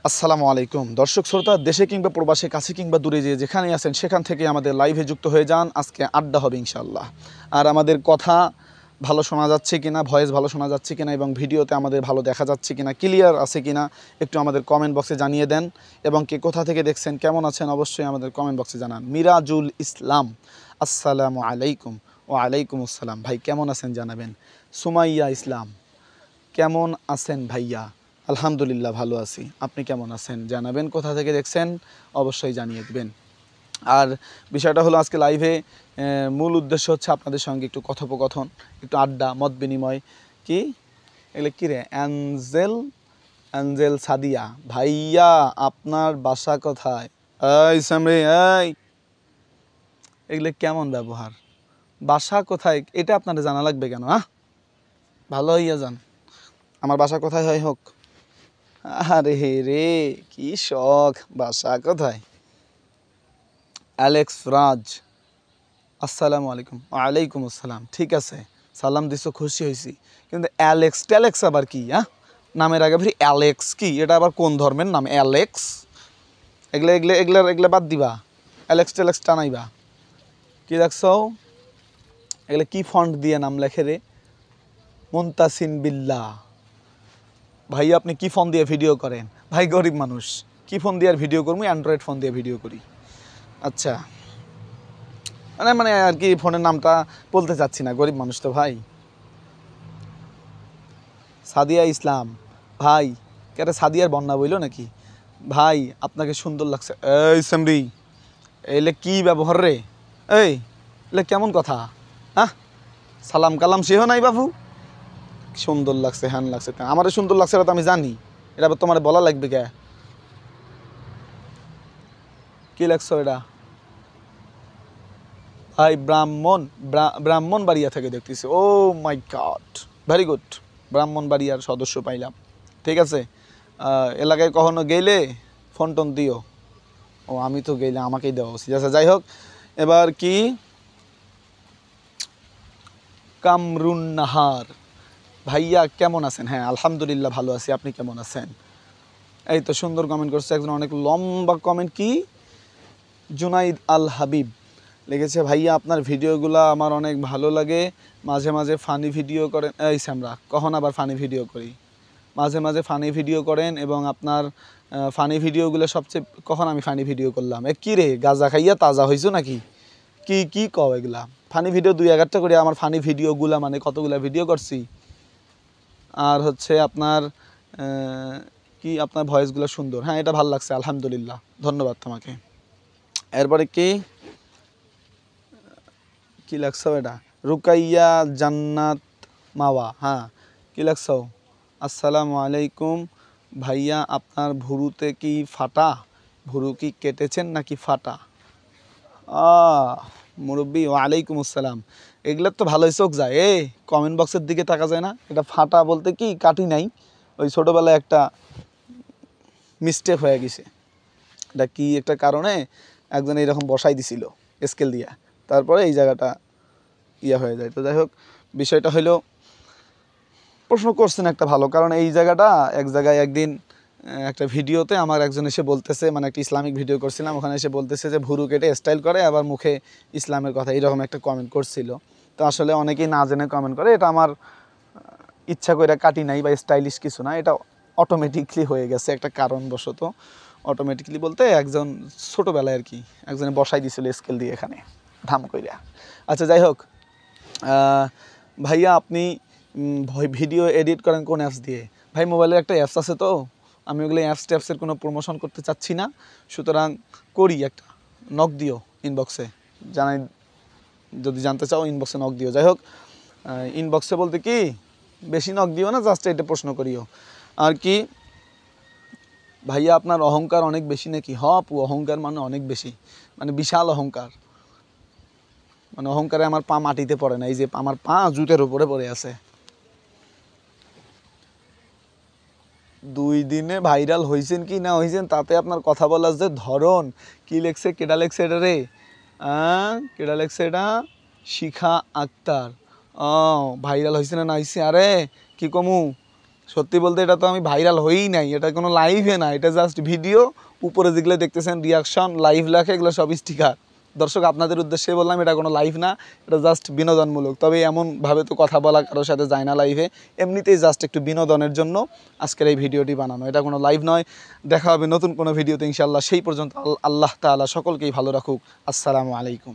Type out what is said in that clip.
আসসালামু আলাইকুম দর্শক শ্রোতা, দেশে কিংবা প্রবাসে, কাছে কিংবা দূরে যেখানে আছেন সেখান থেকে আমাদের লাইভে যুক্ত হয়ে যান। আজকে আড্ডা হবে ইনশাআল্লাহ। আর আমাদের কথা ভালো শোনা যাচ্ছে কিনা, ভয়েস ভালো শোনা যাচ্ছে কিনা এবং ভিডিওতে আমাদের ভালো দেখা যাচ্ছে কিনা, ক্লিয়ার আছে কিনা একটু আমাদের কমেন্ট বক্সে জানিয়ে দেন। এবং কে কোথা থেকে দেখছেন, কেমন আছেন অবশ্যই আমাদের কমেন্ট বক্সে জানান। মিরাজুল ইসলাম, আসসালামু আলাইকুম। ও আলাইকুম আসসালাম। ভাই কেমন আছেন জানাবেন। সুমাইয়া ইসলাম, কেমন আছেন ভাইয়া? আলহামদুলিল্লাহ ভালো আছি, আপনি কেমন আছেন জানাবেন। কোথা থেকে দেখছেন অবশ্যই জানিয়ে দেবেন। আর বিষয়টা হলো আজকে লাইভে মূল উদ্দেশ্য হচ্ছে আপনাদের সঙ্গে একটু কথোপকথন, একটু আড্ডা, মত বিনিময়। কি এগুলো কী রে? অ্যাঞ্জেল সাদিয়া ভাইয়া, আপনার বাসা কোথায়? এই সামরে, এই এগুলো কেমন ব্যবহার? বাসা কোথায় এটা আপনাদের জানা লাগবে কেন? ভালো হইয়া যান। আমার বাসা কোথায় হয় হোক। আরে রে, কি শখ! বাসা কোথায়? অ্যালেক্স রাজ, আসসালামু আলাইকুম। ওয়ালাইকুম আসসালাম। ঠিক আছে, সালাম দিছো, খুশি হয়েছি। কিন্তু অ্যালেক্স আবার কি? নামের আগে ফির অ্যালেক্স কি? এটা আবার কোন ধর্মের নাম অ্যালেক্স? এগুলা বাদ দিবা, অ্যালেক্স টানাইবা। কি দেখছো? এগুলো কি ফন্ট দিয়ে নাম লেখে রে? মুনতাসিন বিল্লাহ। ভাই আপনি কি ফোন দিয়ে ভিডিও করেন? ভাই গরিব মানুষ, কি ফোন দিয়ে আর ভিডিও করবো? অ্যান্ড্রয়েড ফোন দিয়ে ভিডিও করি। আচ্ছা, মানে আর কি, ফোনের নামটা বলতে চাচ্ছি না, গরিব মানুষ তো ভাই। সাদিয়া ইসলাম ভাই, কেটে সাদিয়ার বন্যা বইল নাকি? ভাই আপনাকে সুন্দর লাগছে। এই সেমরি, এলে কি ব্যবহার রে? এই এলে কেমন কথা? সালাম কালাম সেও নাই বাবু। সুন্দর লাগছে, হ্যান লাগছে, আমারও সুন্দর লাগছে, এটা তো আমি জানি। এটা আবার তোমার বলা লাগবে কে? কি লাগছো এটা? ভাই ব্রাহ্মণবাড়িয়া থেকে দেখতেছি। ও মাই গড, ভেরি গুড। ব্রাহ্মণবাড়িয়ার সদস্য পাইলাম। ঠিক আছে, এলাকায় কখনো গেলে ফোন টোন দিও। ও আমি তো গেলে আমাকেই দেওয়া উচিত। আচ্ছা যাই হোক, এবার কি? কামরুন নাহার ভাইয়া কেমন আছেন? হ্যাঁ আলহামদুলিল্লাহ ভালো আছি, আপনি কেমন আছেন? এই তো সুন্দর কমেন্ট করছে একজন, অনেক লম্বা কমেন্ট। কি? জুনাইদ আল হাবিব লিখেছে, ভাইয়া আপনার ভিডিওগুলো আমার অনেক ভালো লাগে, মাঝে মাঝে ফানি ভিডিও করেন। এই স্যামরা, কখন আবার ফানি ভিডিও করি? মাঝে মাঝে ফানি ভিডিও করেন এবং আপনার ফানি ভিডিওগুলো সবচেয়ে, কখন আমি ফানি ভিডিও করলাম? কী রে, গাঁজা খাইয়া তাজা হয়েছো নাকি? কি কও এগুলা? ফানি ভিডিও 2-1টা করে, আমার ফানি ভিডিওগুলা মানে কতগুলা ভিডিও করছি। আর হচ্ছে আপনার কি, আপনার ভয়েসগুলো সুন্দর। হ্যাঁ এটা ভালো লাগছে, আলহামদুলিল্লাহ, ধন্যবাদ তোমাকে। এরপরে কি লাগছো এটা? রুকাইয়া জান্নাত মাওয়া, হ্যাঁ কি লাগছো? আসসালামু আলাইকুম ভাইয়া, আপনার ভুরুতে কি ফাটা? ভুরু কি কেটেছেন নাকি ফাটা? মুরব্বী, ওয়ালাইকুম আসসালাম। এগুলোর তো ভালোই চোখ যায়। কমেন্ট বক্সের দিকে তাকা যায় না? এটা ফাটা বলতে কি, কাটি নাই, ওই ছোটোবেলায় একটা মিস্টেক হয়ে গেছে। এটা কি একটা কারণে একজন এইরকম বসাই দিছিল স্কেল দিয়া, তারপরে এই জায়গাটা হয়ে যায়। তো যাই হোক, বিষয়টা হলো, প্রশ্ন করছেন একটা ভালো, কারণ এই জায়গাটা এক জায়গায় একদিন একটা ভিডিওতে আমার একজন এসে বলতেছে, মানে একটা ইসলামিক ভিডিও করছিলাম, ওখানে এসে বলতেছে যে ভুরু কেটে স্টাইল করে, আবার মুখে ইসলামের কথা, এইরকম একটা কমেন্ট করছিল। তো আসলে অনেকেই না জেনে কমেন্ট করে, এটা আমার ইচ্ছা করে কাটি নাই বা স্টাইলিশ কিছু না, এটা অটোমেটিকলি হয়ে গেছে একটা কারণবশত। অটোমেটিকলি বলতে একজন ছোটোবেলায় আর কি একজনে বসাই দিছিল স্কেল দিয়ে এখানে ধাম কইরা। আচ্ছা যাই হোক, ভাইয়া আপনি ভিডিও এডিট করেন কোন অ্যাপস দিয়ে? ভাই মোবাইলের একটা অ্যাপস আছে, তো আমি ওগুলো ট্যাপসের কোনো প্রমোশন করতে চাচ্ছি না, সুতরাং করি একটা, নক দিও ইনবক্সে, জানাই যদি জানতে চাও ইনবক্সে নক দিও। যাই হোক, ইনবক্সে বলতে কি, বেশি নক দিও না, জাস্ট এটা প্রশ্ন করিও। আর কি ভাইয়া আপনার অহংকার অনেক বেশি নাকি? আপু অহংকার মানে অনেক বেশি, মানে বিশাল অহংকার। মানে অহংকারে আমার পা মাটিতে পড়ে না, এই যে আমার পা জুতের উপরে পড়ে আছে। 2 দিনে ভাইরাল হয়েছেন কি না হয়েছেন তাতে আপনার কথা বলার যে ধরন। কি লেখছে, কেডা লেখছে এটা রে? কেডা লেখছে এটা? শিখা আক্তার। ভাইরাল হয়েছে না হয়েছে? আরে কি কমু, সত্যি বলতে এটা তো আমি ভাইরাল হইই নাই, এটা কোনো লাইভে না, এটা জাস্ট ভিডিও। উপরে যেগুলো দেখতেছেন রিয়াকশন, লাইভ লেখা, এগুলো সব স্টিকার। দর্শক আপনাদের উদ্দেশ্যে বললাম এটা কোনো লাইভ না, এটা জাস্ট বিনোদনমূলক। তবে এমনভাবে তো কথা বলা কারোর সাথে যায় না লাইভে, এমনিতেই জাস্ট একটু বিনোদনের জন্য আজকের এই ভিডিওটি বানানো, এটা কোনো লাইভ নয়। দেখা হবে নতুন কোনো ভিডিওতে ইনশাআল্লাহ। সেই পর্যন্ত আল্লাহ তাআলা সকলকেই ভালো রাখুক। আসসালামু আলাইকুম।